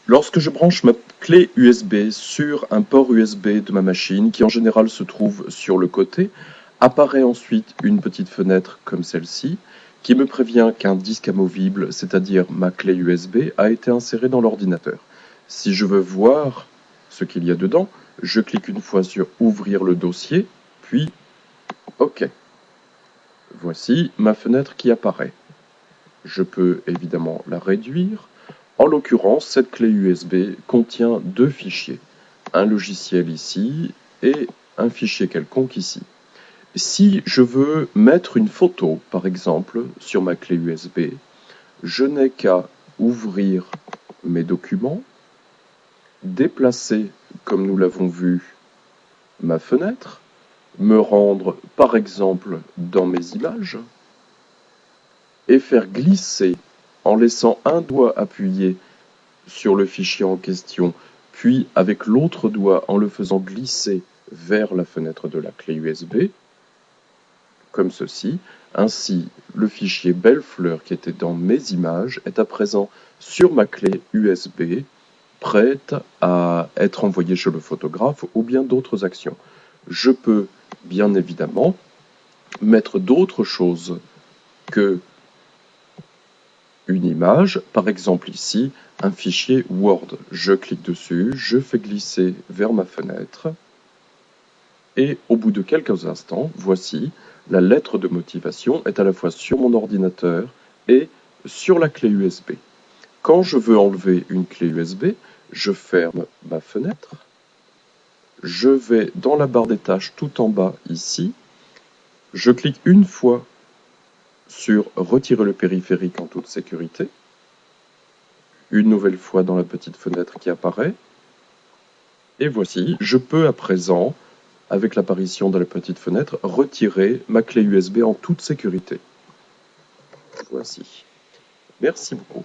Lorsque je branche ma clé USB sur un port USB de ma machine, qui en général se trouve sur le côté, apparaît ensuite une petite fenêtre comme celle-ci, qui me prévient qu'un disque amovible, c'est-à-dire ma clé USB, a été inséré dans l'ordinateur. Si je veux voir ce qu'il y a dedans, je clique une fois sur Ouvrir le dossier, puis OK. Voici ma fenêtre qui apparaît. Je peux évidemment la réduire. En l'occurrence, cette clé USB contient deux fichiers, un logiciel ici et un fichier quelconque ici. Si je veux mettre une photo, par exemple, sur ma clé USB, je n'ai qu'à ouvrir mes documents, déplacer, comme nous l'avons vu, ma fenêtre, me rendre, par exemple, dans mes images, et faire glisser, en laissant un doigt appuyé sur le fichier en question, puis avec l'autre doigt en le faisant glisser vers la fenêtre de la clé USB, comme ceci. Ainsi, le fichier Bellefleur qui était dans mes images est à présent sur ma clé USB, prête à être envoyée chez le photographe ou bien d'autres actions. Je peux bien évidemment mettre d'autres choses que une image, par exemple ici, un fichier Word. Je clique dessus, je fais glisser vers ma fenêtre, et au bout de quelques instants, voici, la lettre de motivation est à la fois sur mon ordinateur et sur la clé USB. Quand je veux enlever une clé USB, je ferme ma fenêtre, je vais dans la barre des tâches tout en bas ici, je clique une fois sur Retirer le périphérique en toute sécurité, une nouvelle fois dans la petite fenêtre qui apparaît, et voici, je peux à présent, avec l'apparition de la petite fenêtre, retirer ma clé USB en toute sécurité. Voici. Merci beaucoup.